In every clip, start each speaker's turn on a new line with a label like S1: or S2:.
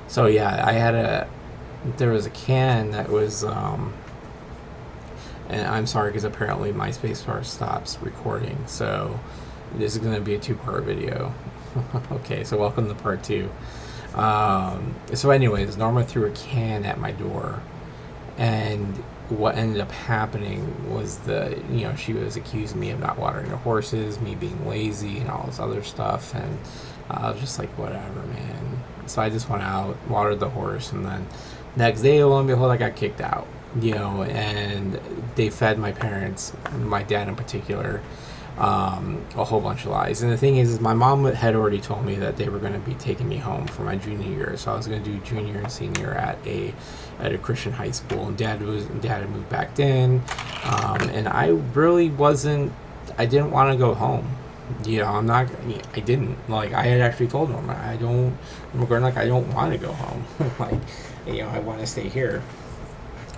S1: So yeah, there was a can that was, and I'm sorry because apparently my spacebar stops recording. So this is going to be a two-part video. Okay, so welcome to part two. So anyways, Norma threw a can at my door, and what ended up happening was she was accusing me of not watering the horses, me being lazy, and all this other stuff, and I was just like, whatever, man. So I just went out, watered the horse, and then next day, lo and behold, I got kicked out. And they fed my parents, my dad in particular, a whole bunch of lies. And the thing is my mom had already told me that they were going to be taking me home for my junior year. So I was going to do junior and senior at a Christian high school. And dad had moved back in, and I really wasn't. I didn't want to go home. I'm not. I didn't. Like, I had actually told him, I don't. I'm going, like, I don't want to go home. Like, I want to stay here.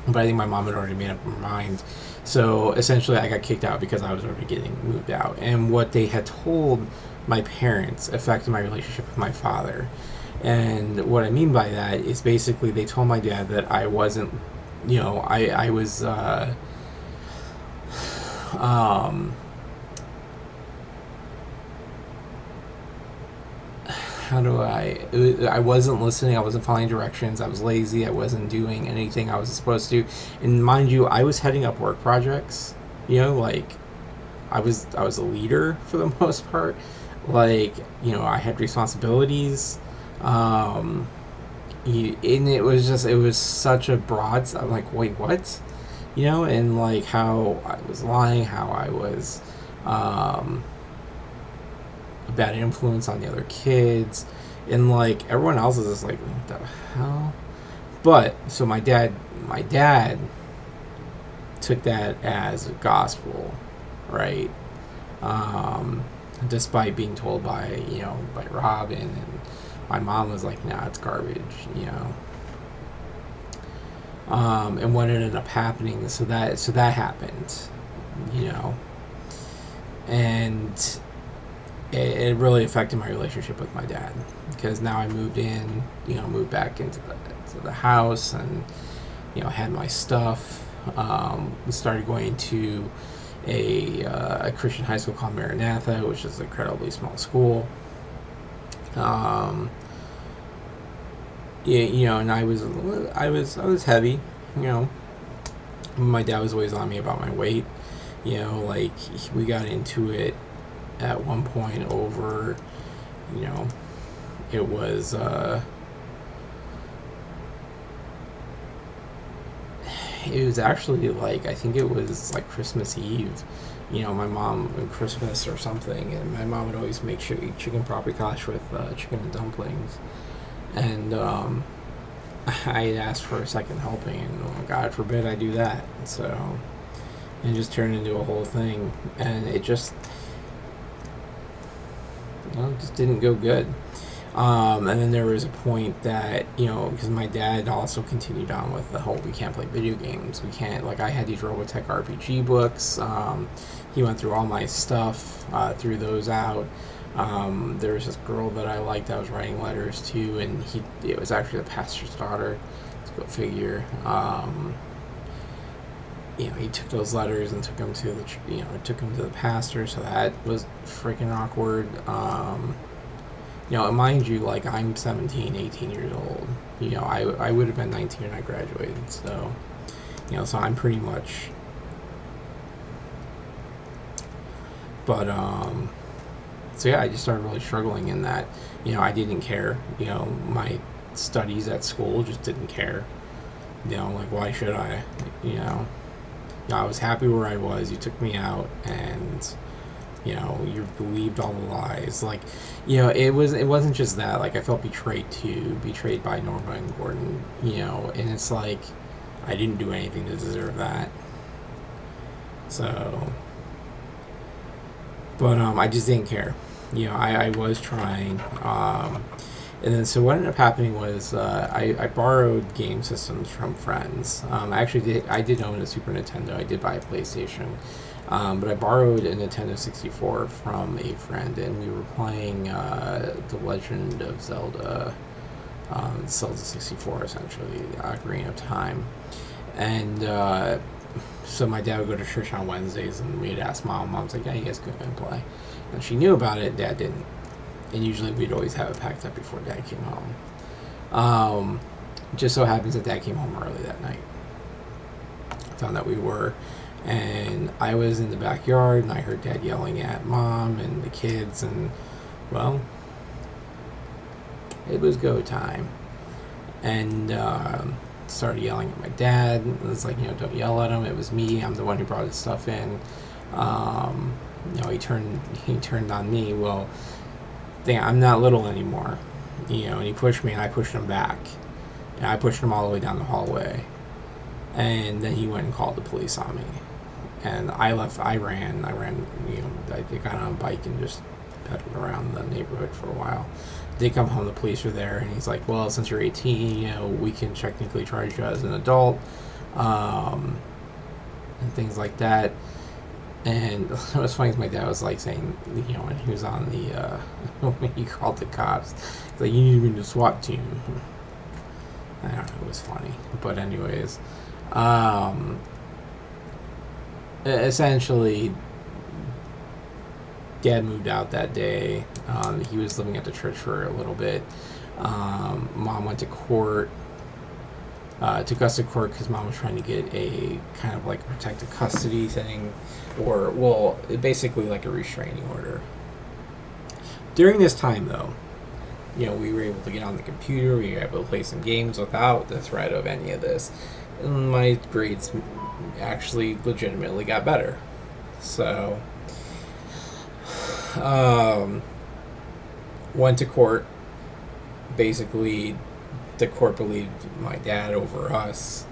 S1: But I think my mom had already made up her mind. So essentially, I got kicked out because I was already getting moved out. And what they had told my parents affected my relationship with my father. And what I mean by that is basically they told my dad that I wasn't, I was, I wasn't listening, I wasn't following directions, I was lazy, I wasn't doing anything I was supposed to. And mind you, I was heading up work projects, like I was a leader for the most part. Like, I had responsibilities. And it was such a broad, I'm like, wait, what? And like how I was lying, how I was, a bad influence on the other kids, and like everyone else is just like, what the hell? But so my dad took that as gospel, right? um, Despite being told by Robin, and my mom was like, nah, it's garbage. And what ended up happening, so that happened, you know and it really affected my relationship with my dad, because now I moved back into the house, and had my stuff. Started going to a Christian high school called Maranatha, which is an incredibly small school. Um, and I was heavy. My dad was always on me about my weight. Like, we got into it at one point over, you know, it was actually, like, I think it was like Christmas Eve. My mom, Christmas or something, and my mom would always make sure eat chicken paprikash with chicken and dumplings. And I had asked for a second helping, and God forbid I do that. So it just turned into a whole thing, and it just didn't go good. And then there was a point that, because my dad also continued on with the whole, we can't play video games. We can't, like, I had these Robotech RPG books. He went through all my stuff, threw those out. There was this girl that I liked, I was writing letters to, and it was actually the pastor's daughter. Let's go figure. He took those letters and took them to the pastor, so that was freaking awkward. And mind you, like, I'm 17, 18 years old. I would have been 19 when I graduated, so, so I'm pretty much, but, so yeah, I just started really struggling in that, I didn't care. My studies at school just didn't care. Like, why should I? I was happy where I was. You took me out, and you believed all the lies. Like, it wasn't just that. Like, I felt betrayed too, betrayed by Norma and Gordon. And it's like, I didn't do anything to deserve that. So, but I just didn't care. I was trying. And then, so what ended up happening was, I borrowed game systems from friends. I did own a Super Nintendo. I did buy a PlayStation. But I borrowed a Nintendo 64 from a friend, and we were playing The Legend of Zelda Zelda 64, essentially, Ocarina of Time. And so my dad would go to church on Wednesdays, and we'd ask Mom. Mom's like, yeah, you guys go and play. And she knew about it, Dad didn't. And usually we'd always have it packed up before Dad came home. Just so happens that Dad came home early that night. Found that we were. And I was in the backyard, and I heard Dad yelling at Mom and the kids, and, well, it was go time. And started yelling at my dad. It was like, don't yell at him. It was me. I'm the one who brought his stuff in. He turned on me. Well, I'm not little anymore. And he pushed me, and I pushed him back. And I pushed him all the way down the hallway. And then he went and called the police on me. And I ran, I got on a bike and just pedaled around the neighborhood for a while. They come home, the police are there, and he's like, well, since you're 18, we can technically charge you as an adult, and things like that. And what was funny is my dad was like saying, when he was on the, when he called the cops, he's like, you need to be in the SWAT team. I don't know, it was funny. But anyways, essentially, Dad moved out that day. He was living at the church for a little bit. Mom went to court, took us to court because Mom was trying to get a kind of like protective custody thing, or, well, basically like a restraining order. During this time, though, we were able to get on the computer, we were able to play some games without the threat of any of this. And my grades actually legitimately got better. So, went to court. Basically, the court believed my dad over us.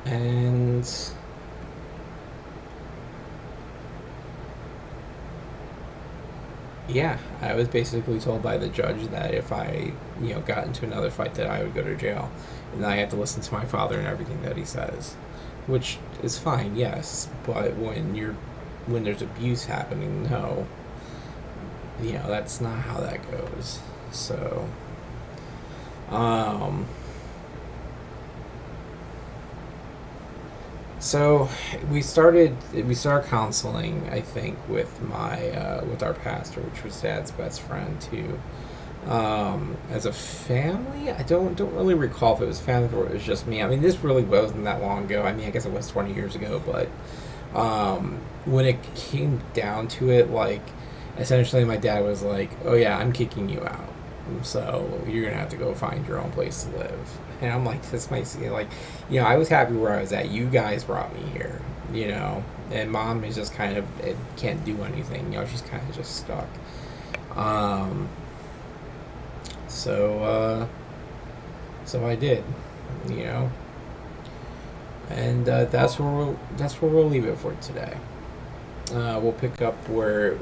S1: And yeah, I was basically told by the judge that if I, got into another fight, that I would go to jail, and I had to listen to my father and everything that he says, which is fine, yes, but when there's abuse happening, no, that's not how that goes. So, so we started counseling, I think, with with our pastor, which was Dad's best friend too. As a family, I don't really recall if it was family or it was just me. I mean, this really wasn't that long ago. I mean, I guess it was 20 years ago, but when it came down to it, like, essentially my dad was like, oh yeah, I'm kicking you out, so you're gonna have to go find your own place to live. And I'm like, this might seem like, I was happy where I was at. You guys brought me here, and Mom is just kind of, it can't do anything. She's kind of just stuck. So I did, and that's where we'll leave it for today. We'll pick up where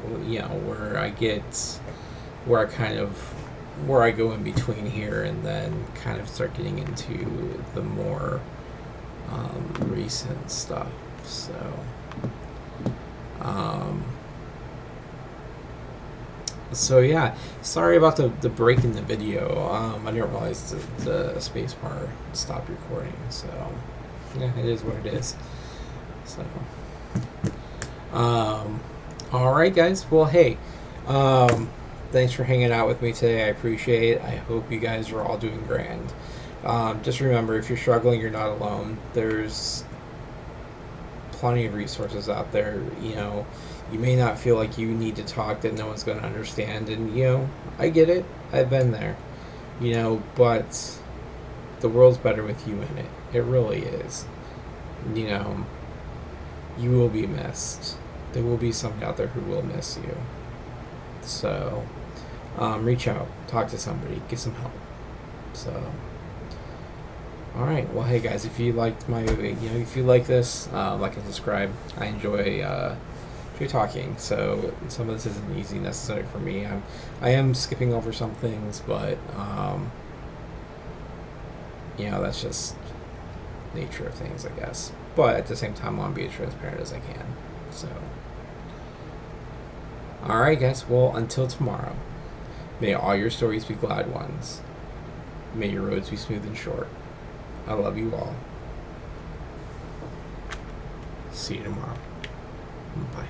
S1: where I go in between here, and then kind of start getting into the more recent stuff. So yeah, sorry about the break in the video. I didn't realize the spacebar stopped recording. So yeah, it is what it is. So all right, guys. Well, hey, thanks for hanging out with me today. I appreciate it. I hope you guys are all doing grand. Just remember, if you're struggling, you're not alone. There's plenty of resources out there. You may not feel like you need to talk, that no one's going to understand, and I get it. I've been there. But the world's better with you in it. It really is. You will be missed. There will be somebody out there who will miss you. So, reach out, talk to somebody, get some help. So, all right. Well, hey guys, if you liked my, if you like this, like and subscribe. I enjoy talking. So some of this isn't easy necessarily for me. I am skipping over some things, but that's just nature of things, I guess. But at the same time, I want to be as transparent as I can. So, Alright, guys. Well, until tomorrow, may all your stories be glad ones. May your roads be smooth and short. I love you all. See you tomorrow. Bye.